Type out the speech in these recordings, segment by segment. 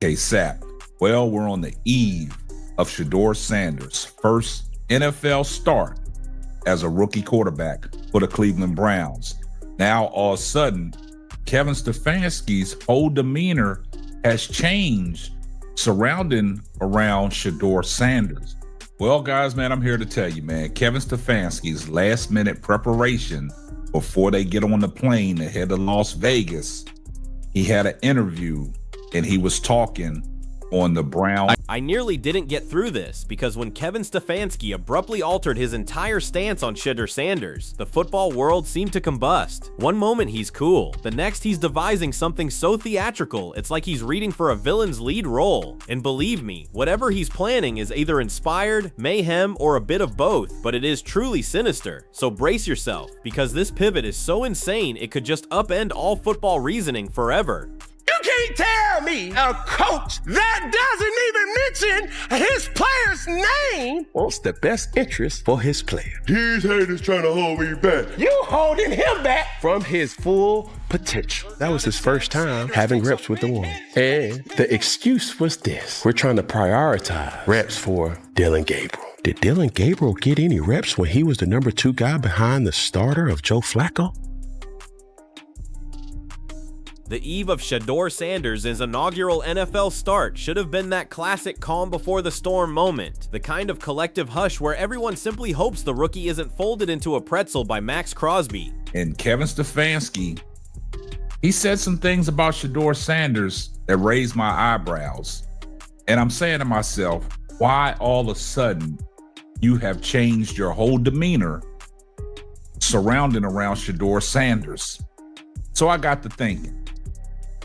Sap. Well, we're on the eve of Shedeur Sanders' first NFL start as a rookie quarterback for the Cleveland Browns. Now, all of a sudden, Kevin Stefanski's whole demeanor has changed surrounding around Shedeur Sanders. Well, guys, man, I'm here to tell you, man, Kevin Stefanski's last-minute preparation before they get on the plane to head to Las Vegas, he had an interview and he was talking on the Brown. I nearly didn't get through this because when Kevin Stefanski abruptly altered his entire stance on Shedeur Sanders, the football world seemed to combust. One moment he's cool, the next he's devising something so theatrical it's like he's reading for a villain's lead role. And believe me, whatever he's planning is either inspired, mayhem, or a bit of both, but it is truly sinister. So brace yourself, because this pivot is so insane it could just upend all football reasoning forever. You can't tell me a coach that doesn't even mention his player's name wants the best interest for his player. These haters trying to hold me back. You holding him back from his full potential. That was his first time having reps with the one. And the excuse was this: we're trying to prioritize reps for Dillon Gabriel. Did Dillon Gabriel get any reps when he was the number 2 guy behind the starter of Joe Flacco? The eve of Shedeur Sanders' inaugural NFL start should have been that classic calm before the storm moment, the kind of collective hush where everyone simply hopes the rookie isn't folded into a pretzel by Max Crosby. And Kevin Stefanski, he said some things about Shedeur Sanders that raised my eyebrows. And I'm saying to myself, why all of a sudden you have changed your whole demeanor surrounding around Shedeur Sanders? So I got to thinking.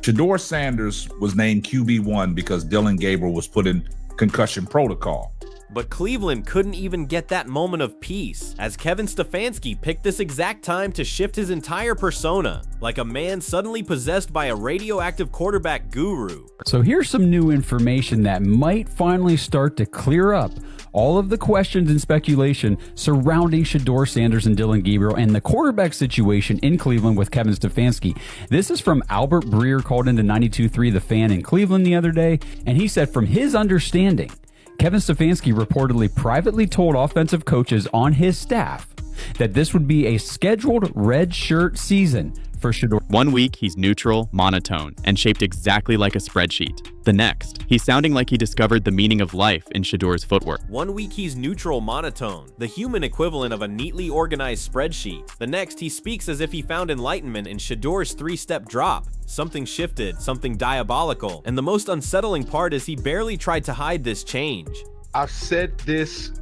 Shedeur Sanders was named QB1 because Dillon Gabriel was put in concussion protocol. But Cleveland couldn't even get that moment of peace, as Kevin Stefanski picked this exact time to shift his entire persona, like a man suddenly possessed by a radioactive quarterback guru. So here's some new information that might finally start to clear up all of the questions and speculation surrounding Shedeur Sanders and Dillon Gabriel and the quarterback situation in Cleveland with Kevin Stefanski. This is from Albert Breer, called into 92.3 The Fan in Cleveland the other day, and he said from his understanding, Kevin Stefanski reportedly privately told offensive coaches on his staff that this would be a scheduled red shirt season for Shedeur. 1 week, he's neutral, monotone, and shaped exactly like a spreadsheet. The next, he's sounding like he discovered the meaning of life in Shedeur's footwork. 1 week he's neutral, monotone, the human equivalent of a neatly organized spreadsheet. The next, he speaks as if he found enlightenment in Shedeur's 3-step drop. Something shifted, something diabolical, and the most unsettling part is he barely tried to hide this change. I've said this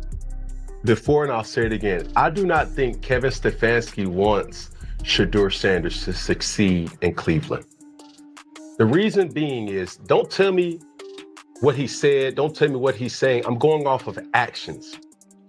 before and I'll say it again. I do not think Kevin Stefanski wants Shedeur Sanders to succeed in Cleveland. The reason being is, don't tell me what he said, don't tell me what he's saying. I'm going off of actions.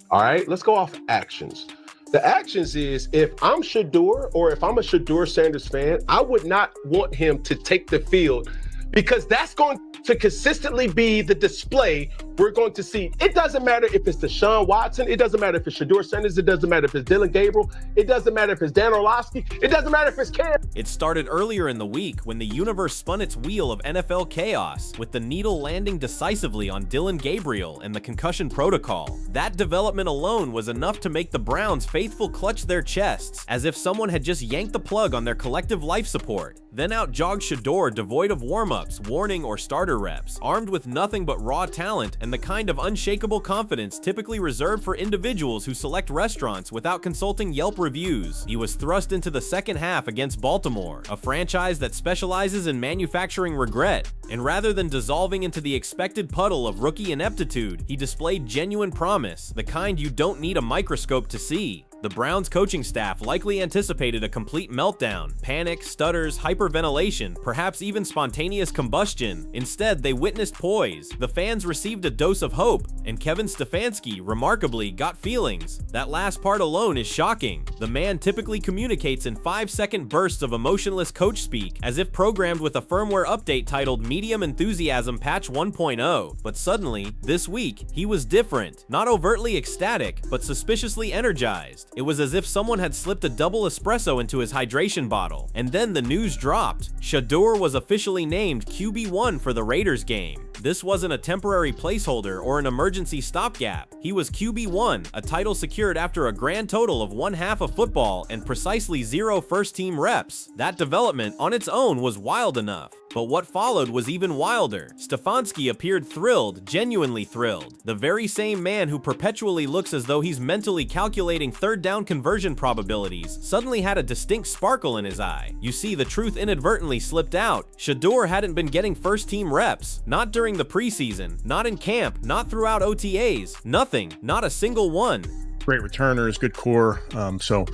All right, let's go off actions. The actions is, if I'm Shedeur or if I'm a Shedeur Sanders fan, I would not want him to take the field, because that's going to consistently be the display we're going to see. It doesn't matter if it's Deshaun Watson. It doesn't matter if it's Shedeur Sanders. It doesn't matter if it's Dillon Gabriel. It doesn't matter if it's Dan Orlovsky. It doesn't matter if it's Cam. It started earlier in the week when the universe spun its wheel of NFL chaos, with the needle landing decisively on Dillon Gabriel and the concussion protocol. That development alone was enough to make the Browns faithful clutch their chests, as if someone had just yanked the plug on their collective life support. Then out jogged Shedeur, devoid of warm-ups, warning, or starter reps, armed with nothing but raw talent and the kind of unshakable confidence typically reserved for individuals who select restaurants without consulting Yelp reviews. He was thrust into the second half against Baltimore, a franchise that specializes in manufacturing regret, and rather than dissolving into the expected puddle of rookie ineptitude, he displayed genuine promise, the kind you don't need a microscope to see. The Browns coaching staff likely anticipated a complete meltdown, panic, stutters, hyperventilation, perhaps even spontaneous combustion. Instead, they witnessed poise. The fans received a dose of hope, and Kevin Stefanski, remarkably, got feelings. That last part alone is shocking. The man typically communicates in 5-second bursts of emotionless coach speak, as if programmed with a firmware update titled Medium Enthusiasm Patch 1.0. But suddenly, this week, he was different. Not overtly ecstatic, but suspiciously energized. It was as if someone had slipped a double espresso into his hydration bottle. And then the news dropped. Shedeur was officially named QB1 for the Raiders game. This wasn't a temporary placeholder or an emergency stopgap. He was QB1, a title secured after a grand total of 1/2 of football and precisely 0 first-team reps. That development on its own was wild enough. But what followed was even wilder. Stefanski appeared thrilled, genuinely thrilled. The very same man who perpetually looks as though he's mentally calculating third down conversion probabilities suddenly had a distinct sparkle in his eye. You see, the truth inadvertently slipped out. Shedeur hadn't been getting first-team reps. Not during the preseason, not in camp, not throughout OTAs. Nothing, not a single one. Great returners, good core. So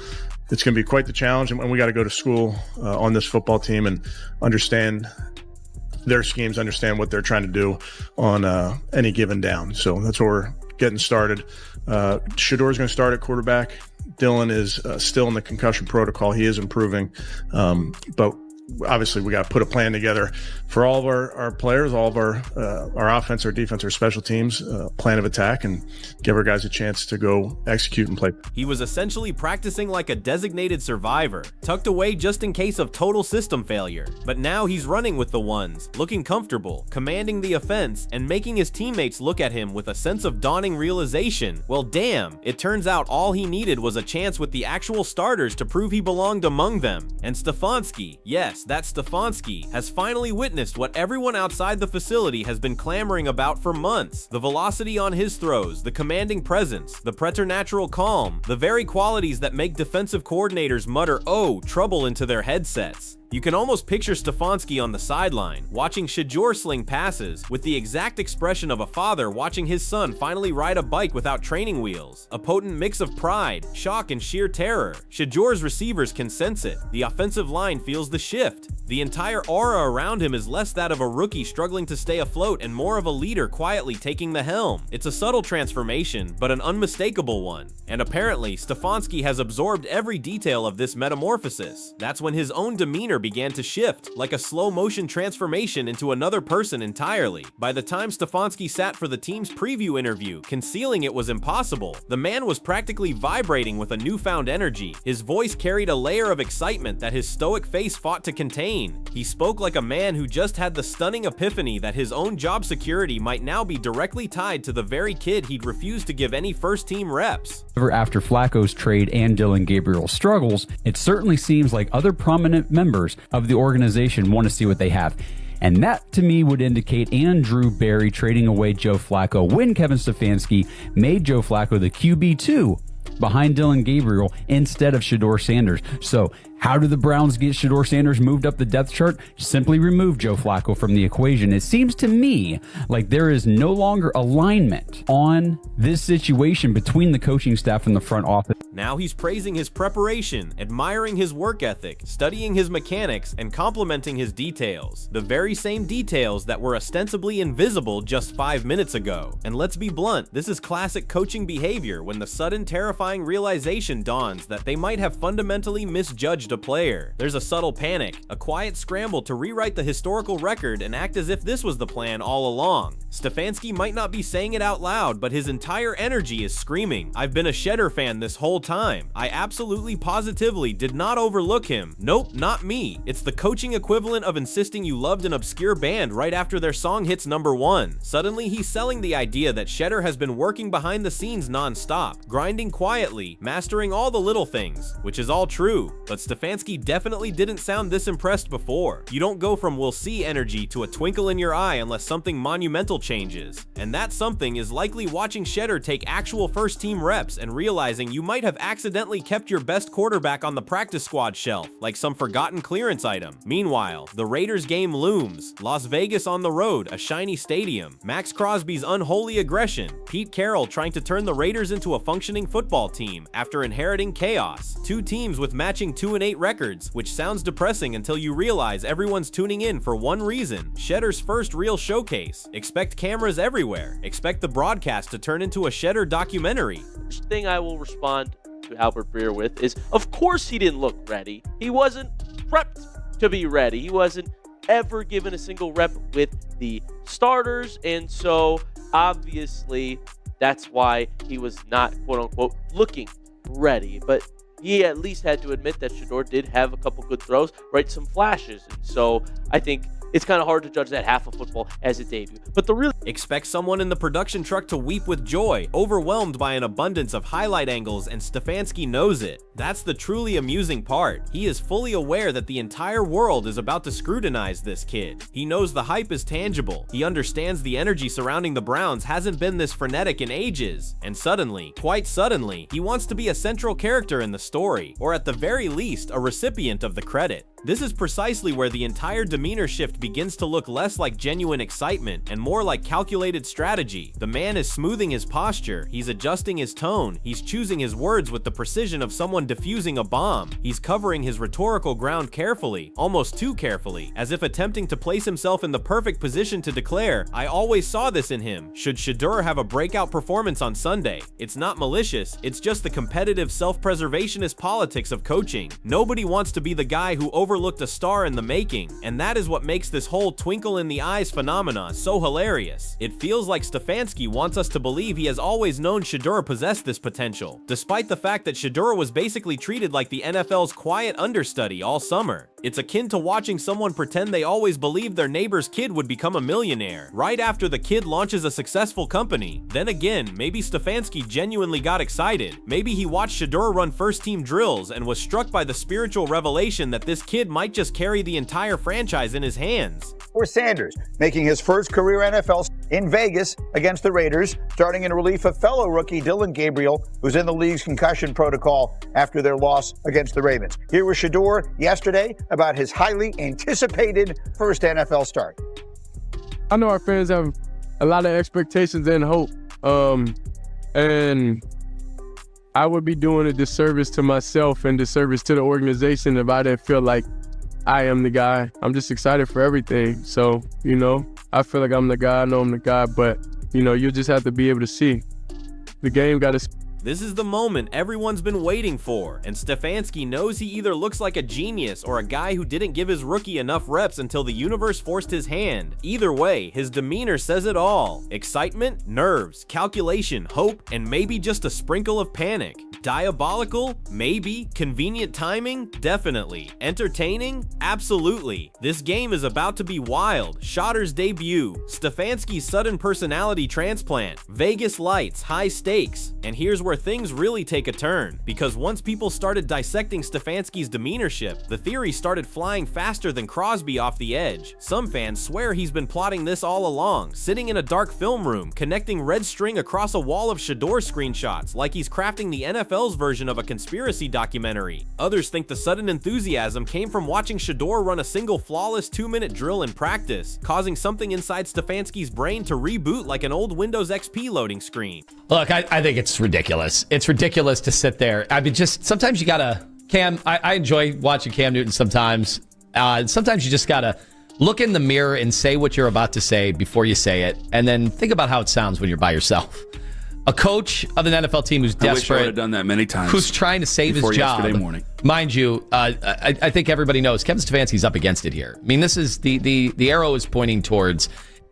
it's going to be quite the challenge, and we got to go to school on this football team and understand their schemes, understand what they're trying to do on any given down. So that's where we're getting started. Shedeur is going to start at quarterback. Dylan is still in the concussion protocol. He is improving, but obviously we got to put a plan together for all of our players, all of our offense, our defense, our special teams, plan of attack, and give our guys a chance to go execute and play. He was essentially practicing like a designated survivor, tucked away just in case of total system failure. But now he's running with the ones, looking comfortable, commanding the offense, and making his teammates look at him with a sense of dawning realization. Well, damn, it turns out all he needed was a chance with the actual starters to prove he belonged among them. And Stefanski, yes, that Stefanski, has finally witnessed what everyone outside the facility has been clamoring about for months. The velocity on his throws, the commanding presence, the preternatural calm, the very qualities that make defensive coordinators mutter, "Oh, trouble," into their headsets. You can almost picture Stefanski on the sideline, watching Shedeur sling passes, with the exact expression of a father watching his son finally ride a bike without training wheels. A potent mix of pride, shock, and sheer terror. Shedeur's receivers can sense it. The offensive line feels the shift. The entire aura around him is less that of a rookie struggling to stay afloat and more of a leader quietly taking the helm. It's a subtle transformation, but an unmistakable one. And apparently, Stefanski has absorbed every detail of this metamorphosis. That's when his own demeanor began to shift, like a slow-motion transformation into another person entirely. By the time Stefanski sat for the team's preview interview, concealing it was impossible. The man was practically vibrating with a newfound energy. His voice carried a layer of excitement that his stoic face fought to contain. He spoke like a man who just had the stunning epiphany that his own job security might now be directly tied to the very kid he'd refused to give any first-team reps. After Flacco's trade and Dillon Gabriel's struggles, it certainly seems like other prominent members of the organization want to see what they have. And that, to me, would indicate Andrew Berry trading away Joe Flacco when Kevin Stefanski made Joe Flacco the QB2 behind Dillon Gabriel instead of Shedeur Sanders. So how do the Browns get Shedeur Sanders moved up the depth chart? Simply remove Joe Flacco from the equation. It seems to me like there is no longer alignment on this situation between the coaching staff and the front office. Now he's praising his preparation, admiring his work ethic, studying his mechanics, and complimenting his details. The very same details that were ostensibly invisible just 5 minutes ago. And let's be blunt, this is classic coaching behavior when the sudden terrifying realization dawns that they might have fundamentally misjudged a player. There's a subtle panic, a quiet scramble to rewrite the historical record and act as if this was the plan all along. Stefanski might not be saying it out loud, but his entire energy is screaming, "I've been a Shedeur fan this whole time. I absolutely positively did not overlook him. Nope, not me." It's the coaching equivalent of insisting you loved an obscure band right after their song hits #1. Suddenly he's selling the idea that Shedeur has been working behind the scenes non-stop, grinding quietly, mastering all the little things, which is all true. But Stefanski definitely didn't sound this impressed before. You don't go from "we'll see" energy to a twinkle in your eye unless something monumental changes. And that something is likely watching Shedeur take actual first-team reps and realizing you might have accidentally kept your best quarterback on the practice squad shelf, like some forgotten clearance item. Meanwhile, the Raiders game looms. Las Vegas on the road, a shiny stadium. Max Crosby's unholy aggression. Pete Carroll trying to turn the Raiders into a functioning football team after inheriting chaos. Two teams with matching 2-8 records, which sounds depressing until you realize everyone's tuning in for one reason: Shedeur's first real showcase. Expect cameras everywhere. Expect the broadcast to turn into a Shedeur documentary. First thing I will respond to Albert Breer with is, of course he didn't look ready. He wasn't prepped to be ready. He wasn't ever given a single rep with the starters, and so obviously that's why he was not, quote unquote, looking ready, but he at least had to admit that Shedeur did have a couple good throws, right? Some flashes. And so I think it's kind of hard to judge that half of football as a debut. But the real Expect someone in the production truck to weep with joy, overwhelmed by an abundance of highlight angles, and Stefanski knows it. That's the truly amusing part. He is fully aware that the entire world is about to scrutinize this kid. He knows the hype is tangible. He understands the energy surrounding the Browns hasn't been this frenetic in ages. And suddenly, quite suddenly, he wants to be a central character in the story, or at the very least, a recipient of the credit. This is precisely where the entire demeanor shift begins to look less like genuine excitement and more like calculated strategy. The man is smoothing his posture, he's adjusting his tone, he's choosing his words with the precision of someone defusing a bomb. He's covering his rhetorical ground carefully, almost too carefully, as if attempting to place himself in the perfect position to declare, "I always saw this in him." Should Shedeur have a breakout performance on Sunday, it's not malicious, it's just the competitive self-preservationist politics of coaching. Nobody wants to be the guy who overlooked a star in the making, and that is what makes this whole twinkle in the eyes phenomena so hilarious. It feels like Stefanski wants us to believe he has always known Shedeur possessed this potential, despite the fact that Shedeur was basically treated like the NFL's quiet understudy all summer. It's akin to watching someone pretend they always believed their neighbor's kid would become a millionaire, right after the kid launches a successful company. Then again, maybe Stefanski genuinely got excited. Maybe he watched Shedeur run first-team drills and was struck by the spiritual revelation that this kid might just carry the entire franchise in his hands. Or Sanders, making his first career NFL in Vegas against the Raiders, starting in relief of fellow rookie Dillon Gabriel, who's in the league's concussion protocol after their loss against the Ravens. Here was Shedeur yesterday about his highly anticipated first NFL start. I know our fans have a lot of expectations and hope, and I would be doing a disservice to myself and disservice to the organization if I didn't feel like I am the guy. I'm just excited for everything. So, I feel like I'm the guy. I know I'm the guy, but, you just have to be able to see. The game got to... This is the moment everyone's been waiting for, and Stefanski knows he either looks like a genius or a guy who didn't give his rookie enough reps until the universe forced his hand. Either way, his demeanor says it all. Excitement, nerves, calculation, hope, and maybe just a sprinkle of panic. Diabolical? Maybe. Convenient timing? Definitely. Entertaining? Absolutely. This game is about to be wild. Sheddeur's debut, Stefanski's sudden personality transplant, Vegas lights, high stakes, and here's where things really take a turn, because once people started dissecting Stefanski's demeanor shift, the theory started flying faster than Crosby off the edge. Some fans swear he's been plotting this all along, sitting in a dark film room, connecting red string across a wall of Shedeur screenshots like he's crafting the NFL's version of a conspiracy documentary. Others think the sudden enthusiasm came from watching Shedeur run a single flawless 2-minute drill in practice, causing something inside Stefanski's brain to reboot like an old Windows XP loading screen. Look, I think it's ridiculous. It's ridiculous to sit there. I mean, just sometimes you gotta, Cam, I enjoy watching Cam Newton sometimes. Sometimes you just gotta look in the mirror and say what you're about to say before you say it, and then think about how it sounds when you're by yourself. A coach of an NFL team who's desperate, I wish I would have done that many times, who's trying to save his job. Yesterday morning. Mind you, I think everybody knows Kevin Stefanski's up against it here. I mean, this is the arrow is pointing towards.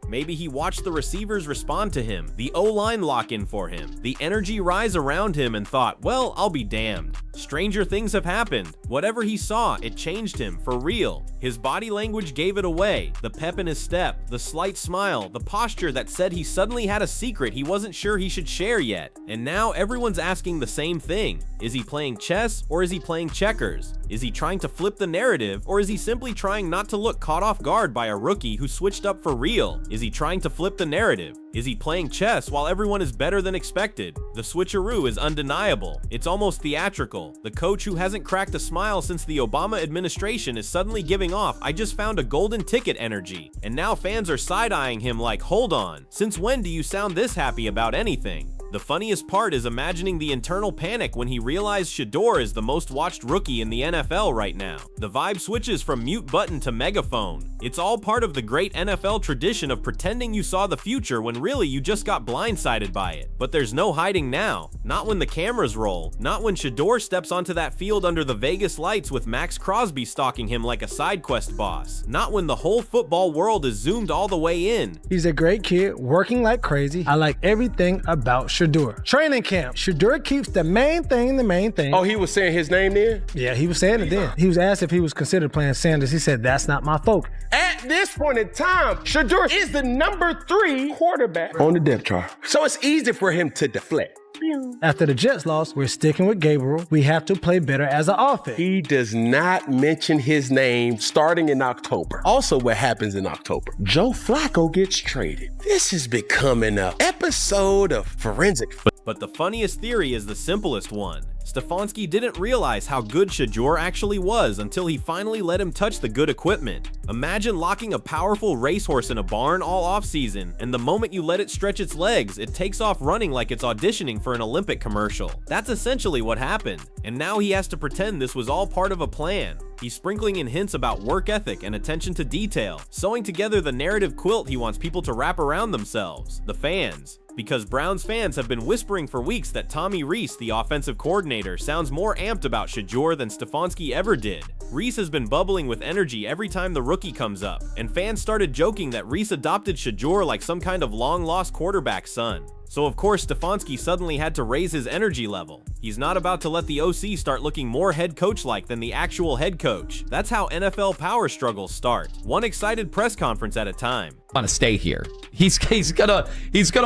Maybe he watched the receivers respond to him, the O-line lock in for him, the energy rise around him, and thought, well, I'll be damned. Stranger things have happened. Whatever he saw, it changed him, for real. His body language gave it away. The pep in his step, the slight smile, the posture that said he suddenly had a secret he wasn't sure he should share yet. And now everyone's asking the same thing. Is he playing chess, or is he playing checkers? Is he trying to flip the narrative, or is he simply trying not to look caught off guard by a rookie who switched up for real? Is he trying to flip the narrative? Is he playing chess while everyone is better than expected? The switcheroo is undeniable. It's almost theatrical. The coach who hasn't cracked a smile since the Obama administration is suddenly giving off "I just found a golden ticket" energy. And now fans are side-eyeing him like, hold on, since when do you sound this happy about anything? The funniest part is imagining the internal panic when he realized Shedeur is the most watched rookie in the NFL right now. The vibe switches from mute button to megaphone. It's all part of the great NFL tradition of pretending you saw the future when really you just got blindsided by it. But there's no hiding now. Not when the cameras roll. Not when Shedeur steps onto that field under the Vegas lights with Max Crosby stalking him like a side quest boss. Not when the whole football world is zoomed all the way in. He's a great kid, working like crazy. I like everything about Shedeur. Training camp. Shedeur keeps the main thing. Oh, he was saying his name then? Yeah, he was saying it then. He was asked if he was considered playing Sanders. He said, that's not my focus. At this point in time, Shedeur is the number 3 quarterback on the depth chart. So it's easy for him to deflect. After the Jets lost, we're sticking with Gabriel. We have to play better as an offense. He does not mention his name starting in October. Also, what happens in October? Joe Flacco gets traded. This is becoming an episode of forensics. But the funniest theory is the simplest one. Stefanski didn't realize how good Shedeur actually was until he finally let him touch the good equipment. Imagine locking a powerful racehorse in a barn all offseason, and the moment you let it stretch its legs, it takes off running like it's auditioning for an Olympic commercial. That's essentially what happened, and now he has to pretend this was all part of a plan. He's sprinkling in hints about work ethic and attention to detail, sewing together the narrative quilt he wants people to wrap around themselves, the fans. Because Browns fans have been whispering for weeks that Tommy Rees, the offensive coordinator, sounds more amped about Shedeur than Stefanski ever did. Rees has been bubbling with energy every time the rookie comes up, and fans started joking that Rees adopted Shedeur like some kind of long-lost quarterback son. So of course Stefanski suddenly had to raise his energy level. He's not about to let the OC start looking more head coach-like than the actual head coach. That's how NFL power struggles start, one excited press conference at a time. Want to stay here. He's gonna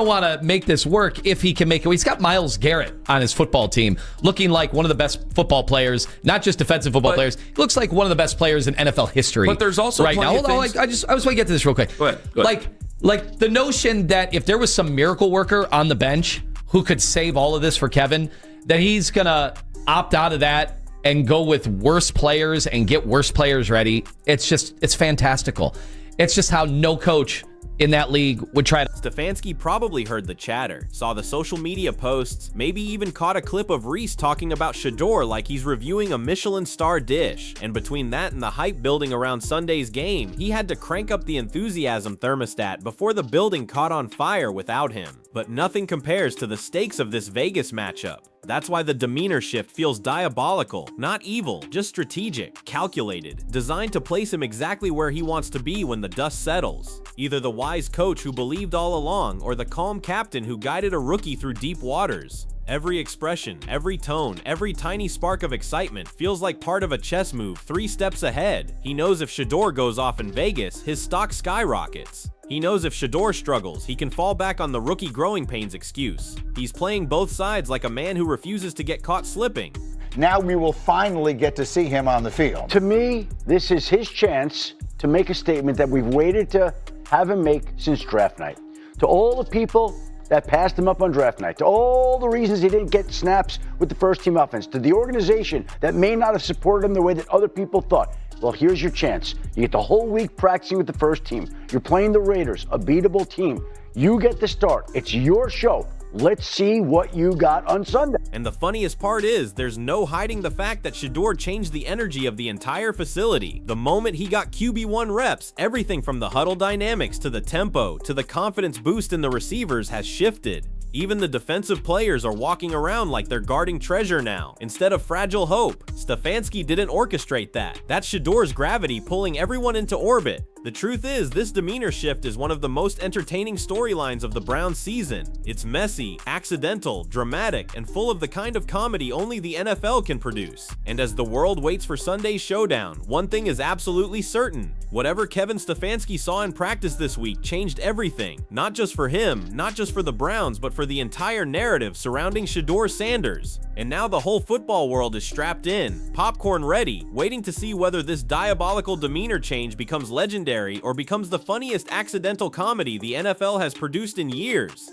want to make this work if he can make it. He's got Myles Garrett on his football team, looking like one of the best football players, not just defensive football players. He looks like one of the best players in NFL history. But there's also right now. Hold on, I just want to get to this real quick. Go ahead. Like the notion that if there was some miracle worker on the bench who could save all of this for Kevin, that he's gonna opt out of that and go with worse players and get worse players ready. It's fantastical. It's just how no coach in that league would try to. Stefanski probably heard the chatter, saw the social media posts, maybe even caught a clip of Rees talking about Shedeur like he's reviewing a Michelin star dish. And between that and the hype building around Sunday's game, he had to crank up the enthusiasm thermostat before the building caught on fire without him. But nothing compares to the stakes of this Vegas matchup. That's why the demeanor shift feels diabolical, not evil, just strategic, calculated, designed to place him exactly where he wants to be when the dust settles. Either the wise coach who believed all along, or the calm captain who guided a rookie through deep waters. Every expression, every tone, every tiny spark of excitement feels like part of a chess move 3 steps ahead. He knows if Shedeur goes off in Vegas, his stock skyrockets. He knows if Shedeur struggles, he can fall back on the rookie growing pains excuse. He's playing both sides like a man who refuses to get caught slipping. Now we will finally get to see him on the field. To me, this is his chance to make a statement that we've waited to have him make since draft night. To all the people that passed him up on draft night, to all the reasons he didn't get snaps with the first team offense, to the organization that may not have supported him the way that other people thought. Well, here's your chance. You get the whole week practicing with the first team. You're playing the Raiders, a beatable team. You get the start. It's your show. Let's see what you got on Sunday. And the funniest part is, there's no hiding the fact that Shedeur changed the energy of the entire facility. The moment he got QB1 reps, everything from the huddle dynamics to the tempo to the confidence boost in the receivers has shifted. Even the defensive players are walking around like they're guarding treasure now, instead of fragile hope. Stefanski didn't orchestrate that. That's Shedeur's gravity pulling everyone into orbit. The truth is, this demeanor shift is one of the most entertaining storylines of the Browns season. It's messy, accidental, dramatic, and full of the kind of comedy only the NFL can produce. And as the world waits for Sunday's showdown, one thing is absolutely certain. Whatever Kevin Stefanski saw in practice this week changed everything. Not just for him, not just for the Browns, but for the entire narrative surrounding Shedeur Sanders. And now the whole football world is strapped in, popcorn ready, waiting to see whether this diabolical demeanor change becomes legendary or becomes the funniest accidental comedy the NFL has produced in years.